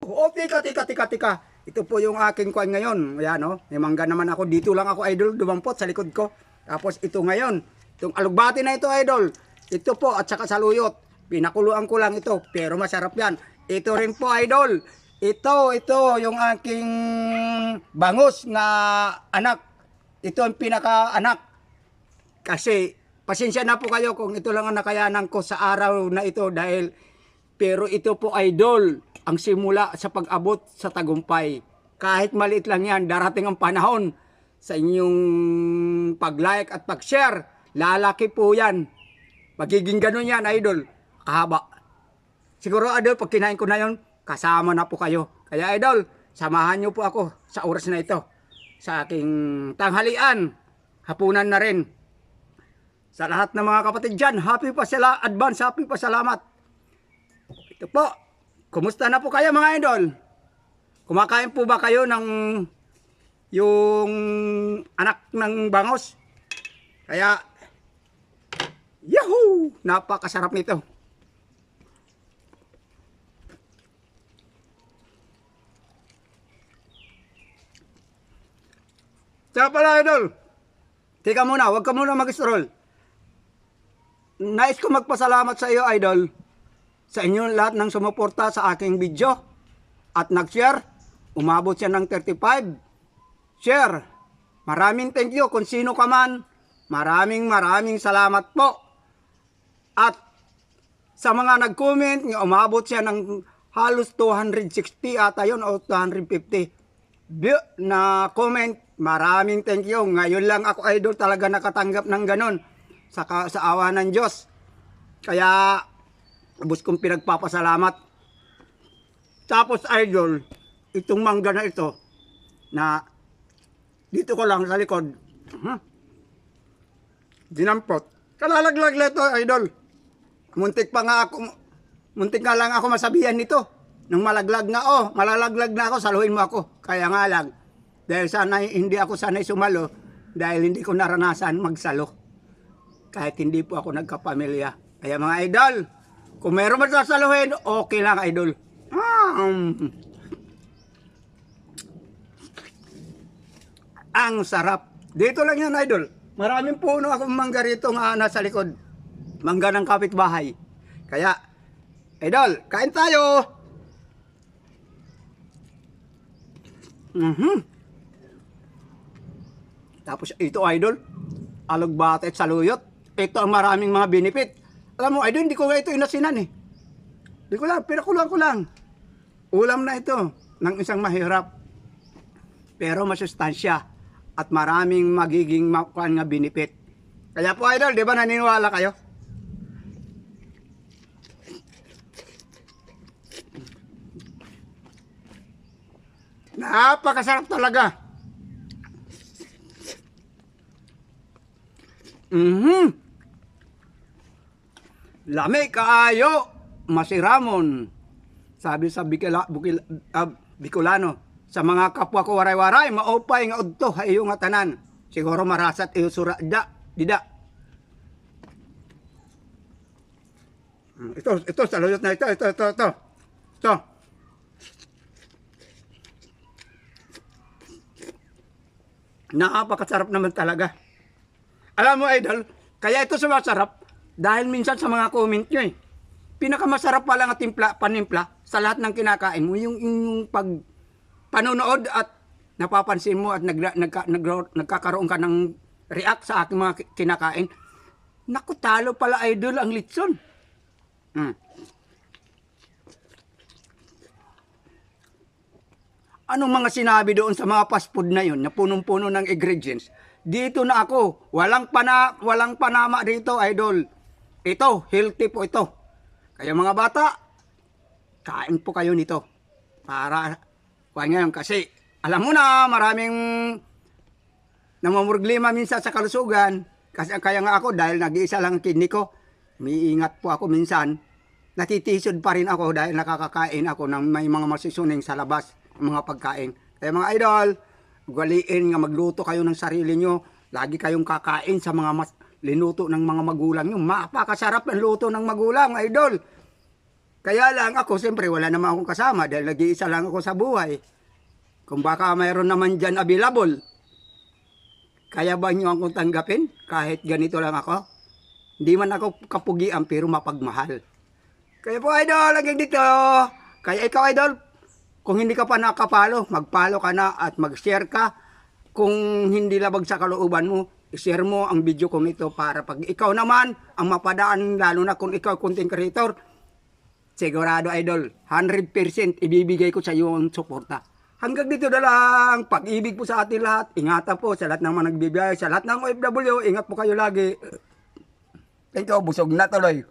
Oo, tika. Ito po yung aking kwan ngayon. Ayan, no? May mangga naman ako. Dito lang ako, idol, dumampot sa likod ko. Tapos ito ngayon. Itong alugbati na ito, idol. Ito po, at saka saluyot. Pinakuluan ko lang ito. Pero masarap yan. Ito rin po, idol. Ito, yung aking bangus na anak. Ito ang pinaka-anak. Kasi, pasensya na po kayo kung ito lang ang nakayanan ko sa araw na ito dahil pero ito po idol ang simula sa pag-abot sa tagumpay. Kahit maliit lang yan, darating ang panahon sa inyong pag-like at pag-share. Lalaki po yan. Magiging ganun yan, idol. Kahaba. Siguro, idol, pag kinain ko na yun, kasama na po kayo. Kaya, idol, samahan nyo po ako sa oras na ito. Sa aking tanghalian, hapunan na rin. Sa lahat ng mga kapatid dyan, advance happy pasalamat. Ito po. Kumusta na po kayo mga idol? Kumakain po ba kayo ng yung anak ng bangos? Kaya, yahoo! Napakasarap nito. Kaya pala idol, tika muna, huwag ka muna mag-stroll. Nais ko magpasalamat sa iyo idol. Sa inyo lahat ng sumuporta sa aking video at nag-share, umabot siya ng 35 share. Maraming thank you kung sino ka man. Maraming salamat po. At sa mga nag-comment, umabot siya ng halos 260 ata yun o 250 na comment. Maraming thank you. Ngayon lang ako idol talaga nakatanggap ng ganon sa awa ng Diyos. Kaya ubos kong pinagpapasalamat. Tapos idol, itong mangga na ito, na dito ko lang sa likod, dinampot. Kalalaglag na ito idol. Muntik nga lang ako masabihan nito. Nung malalaglag na ako, saluhin mo ako. Kaya nga lang, dahil hindi ako sanay sumalo, dahil hindi ko naranasan magsalo. Kahit hindi po ako nagkapamilya. Kaya mga idol, kung meron man sasaluhin, okay lang, idol. Ang sarap. Dito lang yan, idol. Maraming puno akong mangga rito nga nasa likod. Mangga ng kapitbahay. Kaya, idol, kain tayo. Tapos ito, idol, alugbate at saluyot. Ito ang maraming mga benefit. Alam mo, idol, hindi ko nga ito inasinan eh. Hindi ko lang, pinakulang ko lang. Ulam na ito ng isang mahirap. Pero masustansya at maraming magiging makuhaan nga benefit. Kaya po idol, di ba naniniwala kayo? Napakasarap talaga. Lami kaayo, masiramon. Sabi sa Bicolano, sa mga kapwa ko waray-waray, maupay nga udto, hayo nga tanan. Siguro marasat iyo sura, dida. Ito, saluyot na ito. Ito. Napakasarap naman talaga. Alam mo, idol, kaya ito sumasarap dahil minsan sa mga comment nyo eh. Pinakamasarap pala nga panimpla sa lahat ng kinakain mo, yung panonood at napapansin mo at nagkakaroon ka ng react sa aking mga kinakain. Naku, talo pala idol ang litson. Anong mga sinabi doon sa mga fast food na yun na punong-puno ng ingredients? Dito na ako, walang panama dito, idol. Ito, healthy po ito. Kaya mga bata, kain po kayo nito. Para, ngayon, kasi alam mo na, maraming namumurglima minsan sa kalusugan. Kasi kaya nga ako, dahil nag-iisa lang ang kidney ko, umiingat po ako minsan. Natitisod pa rin ako dahil nakakakain ako ng may mga masisuning sa labas, mga pagkain. Kaya mga idol, ugaliin nga magluto kayo ng sarili nyo. Lagi kayong kakain sa mga linuto ng mga magulang nyo. Mapakasarap ang luto ng magulang, idol. Kaya lang ako, siyempre, wala naman akong kasama dahil nag-iisa lang ako sa buhay. Kung baka mayroon naman dyan available, kaya ba niyo akong tanggapin kahit ganito lang ako? Hindi man ako kapugian pero mapagmahal. Kaya po idol, hanggang dito. Kaya ikaw idol, kung hindi ka pa nakapalo, magpalo ka na at mag-share ka. Kung hindi labag sa kalooban mo, i-share mo ang video kong ito para pag ikaw naman ang mapadaan, lalo na kung ikaw content creator, sigurado idol, 100% ibibigay ko sa iyo ang suporta. Hanggang dito na lang, pag-ibig po sa atin lahat, ingatan po sa lahat ng mga nagbibigay, sa lahat ng OFW, ingat po kayo lagi. Thank you, busog na tuloy.